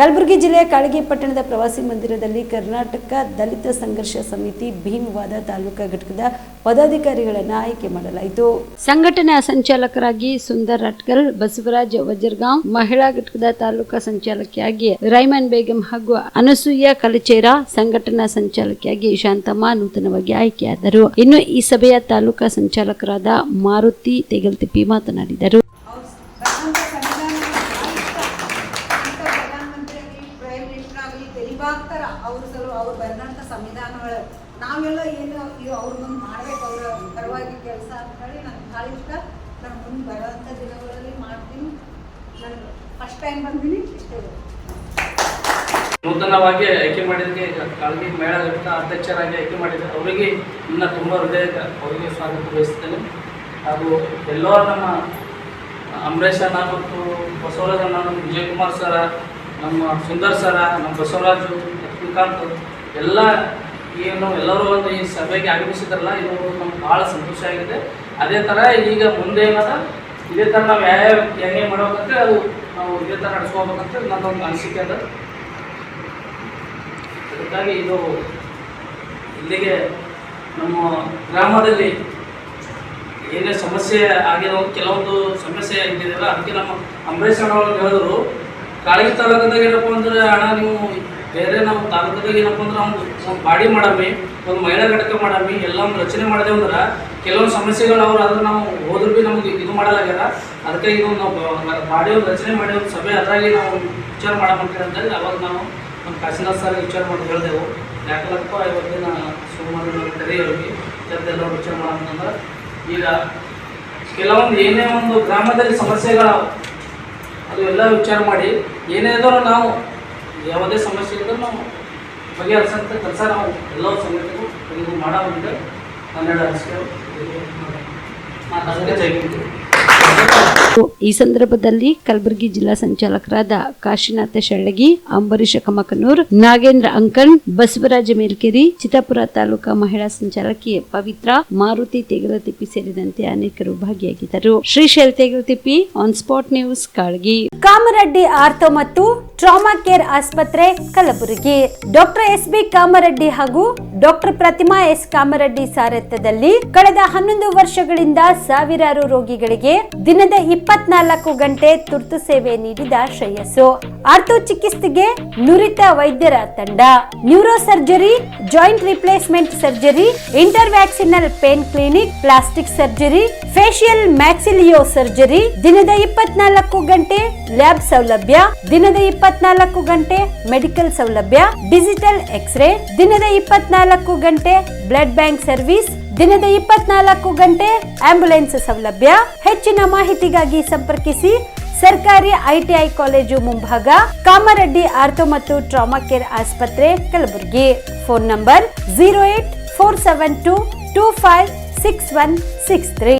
ಕಲಬುರಗಿ ಜಿಲ್ಲೆಯ ಕಾಳಗಿ ಪಟ್ಟಣದ ಪ್ರವಾಸಿ ಮಂದಿರದಲ್ಲಿ ಕರ್ನಾಟಕ ದಲಿತ ಸಂಘರ್ಷ ಸಮಿತಿ ಭೀಮವಾದ ತಾಲೂಕಾ ಘಟಕದ ಪದಾಧಿಕಾರಿಗಳನ್ನು ಆಯ್ಕೆ ಮಾಡಲಾಯಿತು. ಸಂಘಟನಾ ಸಂಚಾಲಕರಾಗಿ ಸುಂದರ್ ರಟ್ಕಲ್, ಬಸವರಾಜ್ ವಜರ್ಗಾಂವ್, ಮಹಿಳಾ ಘಟಕದ ತಾಲೂಕಾ ಸಂಚಾಲಕಿಯಾಗಿ ರೈಮನ್ ಬೇಗಂ ಹಾಗೂ ಅನಸೂಯ ಕಲಚೇರಾ, ಸಂಘಟನಾ ಸಂಚಾಲಕಿಯಾಗಿ ಶಾಂತಮ್ಮ ನೂತನವಾಗಿ ಆಯ್ಕೆಯಾದರು. ಇನ್ನು ಈ ಸಭೆಯ ತಾಲೂಕಾ ಸಂಚಾಲಕರಾದ ಮಾರುತಿ ತೆಗಲ್ತಿಪ್ಪಿ ಮಾತನಾಡಿದರು. ಅವ್ರು ಬರೆದಂಥ ಸಂವಿಧಾನಗಳು ನಾವೆಲ್ಲ ಏನು ಅವ್ರ ಮುಂದೆ ಮಾಡ್ಬೇಕು, ಅವರ ಪರವಾಗಿ ಕೆಲಸ ಅಂತ ಹೇಳಿ ನನ್ನ ಭಾಳ ಇಷ್ಟ. ನಾನು ಮುಂದೆ ಬರೋಂಥ ದಿನಗಳಲ್ಲಿ ಮಾಡ್ತೀನಿ. ನಾನು ಫಸ್ಟ್ ಟೈಮ್ ಬಂದೀನಿ. ಇಷ್ಟೇ ನೂತನವಾಗಿ ಆಯ್ಕೆ ಮಾಡಿದ್ದಕ್ಕೆ ಕಾಳಗಿ ಮಹಿಳಾ ಘಟಕ ಅಧ್ಯಕ್ಷರಾಗಿ ಆಯ್ಕೆ ಮಾಡಿದ್ದಾರೆ. ಅವರಿಗೆ ಇನ್ನ ತುಂಬ ಹೃದಯ ಅವರಿಗೆ ಸ್ವಾಗತ ಬಯಸ್ತೇನೆ. ಹಾಗೂ ಎಲ್ಲರೂ ನಮ್ಮ ಅಂಬರೀಷ್ ಅಣ್ಣ ಮತ್ತು ಬಸವರಾಜ್ ಅಣ್ಣ, ನಮ್ಮ ವಿಜಯಕುಮಾರ್ ಸರ, ನಮ್ಮ ಸುಂದರ್ ಸರ, ನಮ್ಮ ಬಸವರಾಜು, ಲಕ್ಷ್ಮೀಕಾಂತ್ ಎಲ್ಲ ಏನು ಎಲ್ಲರೂ ಒಂದು ಈ ಸಭೆಗೆ ಆಗಮಿಸಿದ್ರಲ್ಲ, ಇದು ನಮ್ಗೆ ಭಾಳ ಸಂತೋಷ ಆಗಿದೆ. ಅದೇ ಥರ ಈಗ ಮುಂದೆ ಏನಾದ ಇದೇ ಥರ ನಾವು ಯಾವ್ಯಾವ ಹೆಂಗೆ ಮಾಡ್ಬೇಕಂದ್ರೆ ಅದು ನಾವು ಇದೇ ಥರ ನಡೆಸ್ಕೋಬೇಕಂತ ನನ್ನೊಂದು ಅನಿಸಿಕೆ ಅದ. ಅದಕ್ಕಾಗಿ ಇದು ಇಲ್ಲಿಗೆ ನಮ್ಮ ಗ್ರಾಮದಲ್ಲಿ ಏನೇ ಸಮಸ್ಯೆ ಆಗಿರೋ ಕೆಲವೊಂದು ಸಮಸ್ಯೆ ಆಗಿದೆಯಲ್ಲ, ಅದಕ್ಕೆ ನಮ್ಮ ಅಂಬರೀಷ್ ಅಣ್ಣ ಅವ್ರು ಹೇಳಿದ್ರು, ಕಾಳಗಿ ತಾಲೂಕದಾಗ ಏನಪ್ಪ ಅಂದ್ರೆ ಅಣ್ಣ ನೀವು ಬೇರೆ ನಮ್ಮ ತಾಲೂಕದಾಗ ಏನಪ್ಪ ಅಂದ್ರೆ ಒಂದು ಬಾಡಿ ಮಾಡಮ್ಮಿ, ಒಂದು ಮಹಿಳಾ ಘಟಕ ಮಾಡಮ್ಮಿ, ಎಲ್ಲ ಒಂದು ರಚನೆ ಮಾಡಿದೆ ಅಂದ್ರೆ ಕೆಲವೊಂದು ಸಮಸ್ಯೆಗಳು ಅವ್ರು ಅದನ್ನು ನಾವು ಹೋದ್ರೂ ಭೀ ನಮಗೆ ಇದು ಮಾಡಲಾಗ್ಯಾರ. ಅದಕ್ಕೆ ಇದು ನಾವು ಬಾಡಿ ಒಂದು ರಚನೆ ಮಾಡಿ ಒಂದು ಸಭೆ ಅದರಾಗಿ ನಾವು ವಿಚಾರ ಮಾಡಬೇಕಂತ ಅಂತೇಳಿ ಅವಾಗ ನಾವು ನಮ್ಮ ಕಾಶಿನಾಥ್ ಸರ್ ವಿಚಾರ ಮಾಡಿ ಹೇಳಿದೆವು. ಯಾಕಲಪ್ಪ ಇವತ್ತಿನ ಸೋಮವಾರ ಕರೆಯೋರಿಗೆ ಎಲ್ಲ ವಿಚಾರ ಮಾಡಬೇಕಂದ್ರೆ ಈಗ ಕೆಲವೊಂದು ಏನೇ ಒಂದು ಗ್ರಾಮದಲ್ಲಿ ಸಮಸ್ಯೆಗಳು ಅದು ಎಲ್ಲ ವಿಚಾರ ಮಾಡಿ ಏನೇ ಇದ್ರೂ ನಾವು ಯಾವುದೇ ಸಮಸ್ಯೆ ಇದ್ದರೂ ನಾವು ಬಗೆಹರಿಸಂಥ ಕೆಲಸ ನಾವು ಎಲ್ಲ ಸಂಘಟನೆಗೂ ಇದು ಮಾಡೋದಂತೆ 12 ವರ್ಷ ಮಾತಾಡೋಕ್ಕೆ ಜೈಗಿತ್ತು. ಈ ಸಂದರ್ಭದಲ್ಲಿ ಕಲಬುರಗಿ ಜಿಲ್ಲಾ ಸಂಚಾಲಕರಾದ ಕಾಶಿನಾಥ ಶೆಳ್ಳಗಿ, ಅಂಬರೀಷ ಕಮಕನೂರ್, ನಾಗೇಂದ್ರ ಅಂಕಣ್, ಬಸವರಾಜ ಮೇಲ್ಕೆರಿ, ಚಿತ್ತಾಪುರ ತಾಲೂಕಾ ಮಹಿಳಾ ಸಂಚಾಲಕಿ ಪವಿತ್ರ, ಮಾರುತಿ ತೆಗಲತಿಪ್ಪಿ ಸೇರಿದಂತೆ ಅನೇಕರು ಭಾಗಿಯಾಗಿದ್ದರು. Shrishail Tegalatippi, on spot news, Kalagi. Kamareddy ortho ಮತ್ತು ಟ್ರಾಮಾ ಕೇರ್ ಆಸ್ಪತ್ರೆ, ಕಲಬುರಗಿ. Doctor S B. ಕಾಮರೆಡ್ಡಿ ಹಾಗೂ ಡಾಕ್ಟರ್ ಪ್ರತಿಮಾ ಎಸ್. ಕಾಮರೆಡ್ಡಿ ಸಾರಥ್ಯದಲ್ಲಿ ಕಳೆದ 11 ವರ್ಷಗಳಿಂದ ಸಾವಿರಾರು ರೋಗಿಗಳಿಗೆ ದಿನದ 24 ಗಂಟೆ ತುರ್ತು ಸೇವೆ ನೀಡಿದ ಶ್ರೇಯಸ್ಸು. ಆರ್ಥೋ ಚಿಕಿತ್ಸೆಗೆ ನುರಿತ ವೈದ್ಯರ ತಂಡ, neuro surgery, joint replacement surgery, interventional pain clinic, plastic surgery, facial maxillo surgery, ದಿನದ 24 ಗಂಟೆ ಲ್ಯಾಬ್ ಸೌಲಭ್ಯ, ದಿನದ 24 ಗಂಟೆ ಮೆಡಿಕಲ್ ಸೌಲಭ್ಯ, ಡಿಜಿಟಲ್ ಎಕ್ಸ್ರೇ, ದಿನದ 24 ಗಂಟೆ ಬ್ಲಡ್ ಬ್ಯಾಂಕ್ ಸರ್ವಿಸ್, ದಿನದ 24 ಗಂಟೆ ಆಂಬ್ಯುಲೆನ್ಸ್ ಸೌಲಭ್ಯ. ಹೆಚ್ಚಿನ ಮಾಹಿತಿಗಾಗಿ ಸಂಪರ್ಕಿಸಿ ಸರ್ಕಾರಿ ಐಟಿಐ ಕಾಲೇಜು ಮುಂಭಾಗ, ಕಾಮರೆಡ್ಡಿ ಆರ್ಥೋ ಮತ್ತು ಟ್ರಾಮಾ ಕೇರ್ ಆಸ್ಪತ್ರೆ, ಕಲಬುರಗಿ. Phone number 084722566163.